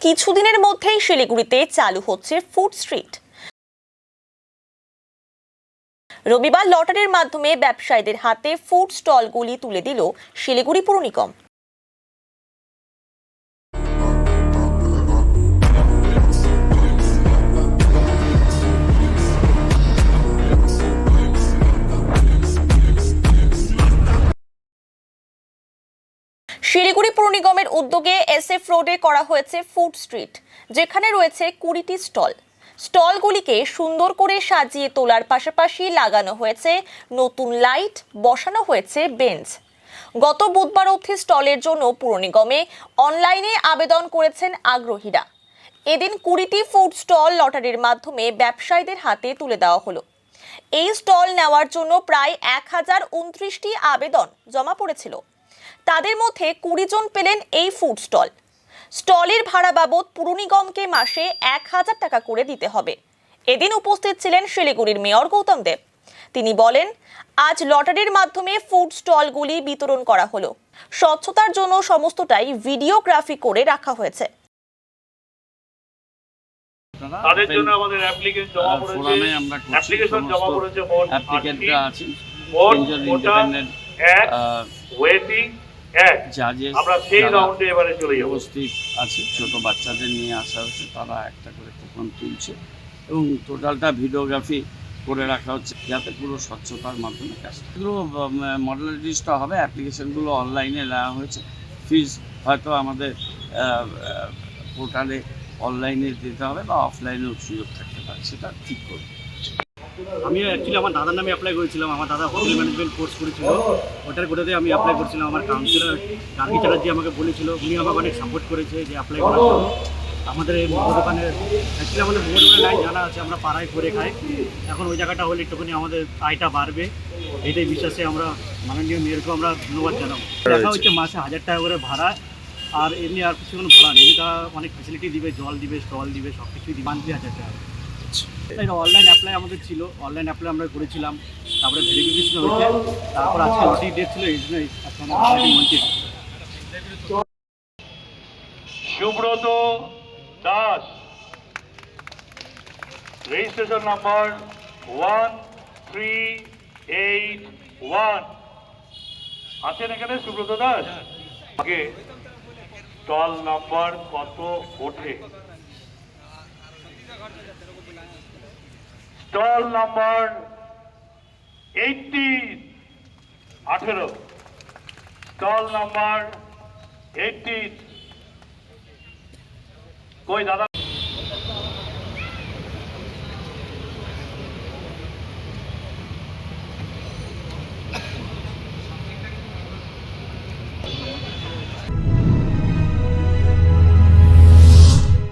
কিছুদিনের মধ্যেই শিলিগুড়িতে চালু হচ্ছে ফুড স্ট্রিট। রবিবার লটারির মাধ্যমে ব্যবসায়ীদের হাতে ফুড স্টলগুলি তুলে দিল শিলিগুড়ি পুর নিগম। শিলিগুড়ি পুর নিগমের উদ্যোগে SF রোডে করা হয়েছে ফুড স্ট্রিট, যেখানে রয়েছে 20টি স্টল। স্টলগুলিকে সুন্দর করে সাজিয়ে তোলার পাশাপাশি লাগানো হয়েছে নতুন লাইট, বসানো হয়েছে বেঞ্চ। গত বুধবার অবধি স্টলের জন্য পুর নিগমে অনলাইনে আবেদন করেছেন আগ্রহীরা। এদিন 20টি ফুড স্টল লটারির মাধ্যমে ব্যবসায়ীদের হাতে তুলে দেওয়া হলো। এই স্টল নেওয়ার জন্য প্রায় 1029টি আবেদন জমা পড়েছিল। তাদের মধ্যে 20 জন পেলেন এই ফুড স্টল। স্টলের ভাড়া বাবদ পুর নিগমকে মাসে 1000 টাকা করে দিতে হবে। এদিন উপস্থিত ছিলেন শিলিগুড়ির মেয়র গৌতম দেব। তিনি বলেন, আজ লটারির মাধ্যমে ফুড স্টলগুলি বিতরণ করা হলো। স্বচ্ছতার জন্য সমস্তটাই ভিডিওগ্রাফি করে রাখা হয়েছে। তাদের জন্য আমাদের অ্যাপ্লিকেশন জমা পড়েছে মোট ইন্ডিপেন্ডেন্ট ওয়েটিং আমরা সেই রাউন্ডে এবারে চলে যাব। উপস্থিত আছে ছোট বাচ্চাদের নিয়ে আসা হচ্ছে, তারা একটা করে কুপন তুলছে এবং টোটালটা ভিডিওগ্রাফি করে রাখা হচ্ছে যাতে পুরো স্বচ্ছতার মাধ্যমে কাজটা। এগুলো মডেলিটিসটা হবে, অ্যাপ্লিকেশনগুলো অনলাইনে নেওয়া হয়েছে। ফিজ হয়তো আমাদের পোর্টালে অনলাইনে দিতে হবে বা অফলাইনেও সুযোগ থাকতে পারে, সেটা ঠিক করবে। আমি অ্যাকচুয়ালি আমার দাদার নামে অ্যাপ্লাই করেছিলাম। আমার দাদা হোটেল ম্যানেজমেন্ট কোর্স করেছিল, ওটার গোটাতে আমি অ্যাপ্লাই করেছিলাম। আমার কাউন্সিলর গার্গী চ্যাটার্জি আমাকে বলেছিল, উনি আমাকে অনেক সাপোর্ট করেছে যে অ্যাপ্লাই করার জন্য। আমাদের এই মোমো দোকানের অ্যাকচুয়ালি আমাদের মোমো দোকানের লাইন জানা আছে, আমরা পাড়ায় করে খাই। এখন ওই জায়গাটা হলে একটুখানি আমাদের আয়টা বাড়বে, এটাই বিশ্বাসে আমরা মাননীয় মেয়রকেও আমরা ধন্যবাদ জানাবো। দেখা হচ্ছে মাসে 1000 টাকা করে ভাড়া, আর এমনি আর কিছু কোনো ভাড়া নেই। এমনি তারা অনেক ফ্যাসিলিটি দিবে, জল দিবে, স্টল দিবে, সব কিছুই দিবে। মান্থলি 1000 টাকা। এটা অনলাইন অ্যাপ্লাই আমাদের ছিল, অনলাইন অ্যাপ্লাই আমরা করেছিলাম, তারপরে ভেরিফিকেশন হয়েছে, তারপর আজকে ওটি ডেট ছিল, এই জন্য মন্ত্রী। সুব্রত দাস, রেজিস্ট্রেশন নাম্বার 1381 আছেন এখানে সুব্রত দাস। আগে স্টল নাম্বার কত ওঠে? স্টল নাম্বার 18 স্টল নাম্বার 18 কই দাদা?